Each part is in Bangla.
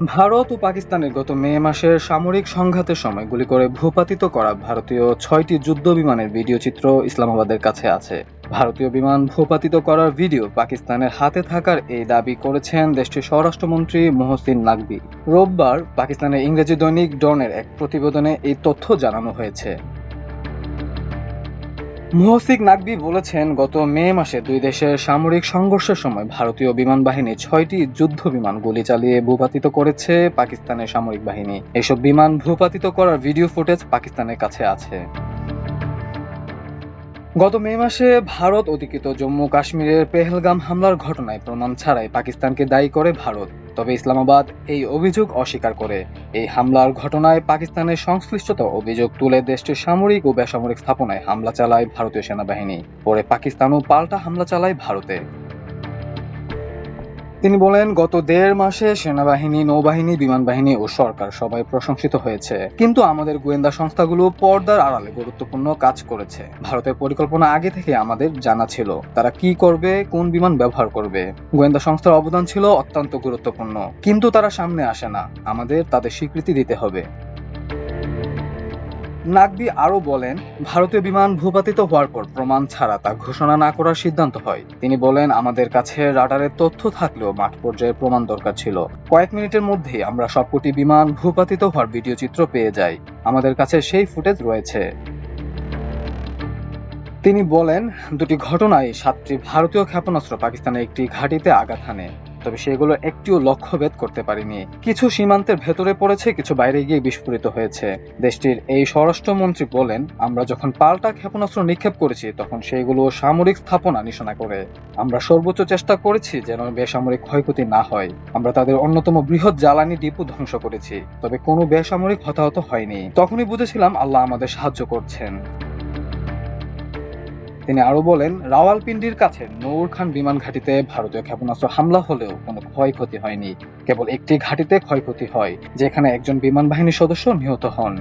ভারত ও পাকিস্তানের গত মে মাসের সামরিক সংঘাতের সময় গুলি করে ভূপাতিত করা ভারতীয় ৬টি যুদ্ধ বিমানের ভিডিও চিত্র ইসলামাবাদের কাছে আছে। ভারতীয় বিমান ভূপাতিত করার ভিডিও পাকিস্তানের হাতে থাকার এই দাবি করেছেন দেশটির স্বরাষ্ট্রমন্ত্রী মোহসিন নাকভি। রোববার পাকিস্তানের ইংরেজি দৈনিক ডনের এক প্রতিবেদনে এই তথ্য জানানো হয়েছে। মোহসিক নাকভি বলেছেন, গত মে মাসে দুই দেশের সামরিক সংঘর্ষের সময় ভারতীয় বিমান বাহিনী ৬টি যুদ্ধ বিমান গুলি চালিয়ে ভূপাতিত করেছে পাকিস্তানের সামরিক বাহিনী। এসব বিমান ভূপাতিত করার ভিডিও ফুটেজ পাকিস্তানের কাছে আছে। গত মে মাসে ভারত অধিকৃত জম্মু কাশ্মীরের পেহেলগাম হামলার ঘটনায় প্রমাণ ছাড়াই পাকিস্তানকে দায়ী করে ভারত। তবে ইসলামাবাদ এই অভিযোগ অস্বীকার করে। এই হামলার ঘটনায় পাকিস্তানের সংশ্লিষ্টতা অভিযোগ তুলে দেশটির সামরিক ও বেসামরিক স্থাপনায় হামলা চালায় ভারতীয় সেনাবাহিনী। পরে পাকিস্তানও পাল্টা হামলা চালায় ভারতে। তিনি বলেন, গত ১.৫ মাসে সেনাবাহিনী, নৌবাহিনী, বিমান বাহিনী ও সরকার সবাই প্রশংসিত হয়েছে, কিন্তু আমাদের গোয়েন্দা সংস্থাগুলো পর্দার আড়ালে গুরুত্বপূর্ণ কাজ করেছে। ভারতের পরিকল্পনা আগে থেকে আমাদের জানা ছিল, তারা কি করবে, কোন বিমান ব্যবহার করবে। গোয়েন্দা সংস্থার অবদান ছিল অত্যন্ত গুরুত্বপূর্ণ, কিন্তু তারা সামনে আসে না। আমাদের তাদের স্বীকৃতি দিতে হবে। নাকভি আরও বলেন, ভারতীয় বিমান ভূপাতিত হওয়ার পর প্রমাণ ছাড়া তা ঘোষণা না করার সিদ্ধান্ত হয়। তিনি বলেন, আমাদের কাছে রাডারের তথ্য থাকলেও মাঠ পর্যায়ে প্রমাণ দরকার ছিল। কয়েক মিনিটের মধ্যেই আমরা সবকটি বিমান ভূপাতিত হওয়ার ভিডিও চিত্র পেয়ে যাই। আমাদের কাছে সেই ফুটেজ রয়েছে। তিনি বলেন, দুটি ঘটনায় ৭টি ভারতীয় ক্ষেপণাস্ত্র পাকিস্তানের একটি ঘাঁটিতে আঘাত হানে, তবে সেগুলো একটিও লক্ষ্যভেদ করতে পারেনি। কিছু সীমান্তের ভেতরে পড়েছে, কিছু বাইরে গিয়ে বিস্ফোরিত হয়েছে। দেশটির এই স্বরাষ্ট্রমন্ত্রী বলেন, আমরা যখন পাল্টা ক্ষেপণাস্ত্র নিক্ষেপ করেছি তখন সেগুলো সামরিক স্থাপনা নিশানা করে। আমরা সর্বোচ্চ চেষ্টা করেছি যেন বেসামরিক ক্ষয়ক্ষতি না হয়। আমরা তাদের অন্যতম বৃহৎ জ্বালানি ডিপো ধ্বংস করেছি, তবে কোনো বেসামরিক হতাহত হয়নি। তখনই বুঝেছিলাম আল্লাহ আমাদের সাহায্য করছেন। তিনি আরো বলেন, রাওয়ালপিন্ডির কাছে নূর খান বিমান ঘাঁটিতে ভারতীয় ক্ষেপণাস্ত্র হামলা হলেও কোনো ক্ষয়ক্ষতি হয়নি। কেবল একটি ঘাঁটিতে ক্ষয়ক্ষতি হয়, যেখানে একজন বিমান বাহিনীর সদস্য নিহত হন।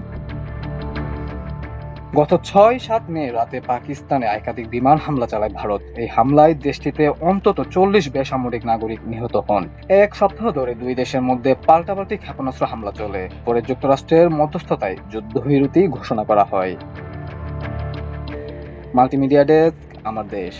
গত ৬-৭ মে রাতে পাকিস্তানে একাধিক বিমান হামলা চালায় ভারত। এই হামলায় দেশটিতে অন্তত ৪০ বেসামরিক নাগরিক নিহত হন। এক সপ্তাহ ধরে দুই দেশের মধ্যে পাল্টাপাল্টি ক্ষেপণাস্ত্র হামলা চলে। পরে যুক্তরাষ্ট্রের মধ্যস্থতায় যুদ্ধবিরতি ঘোষণা করা হয়। মাল্টিমিডিয়া ডেস্ক, আমার দেশ।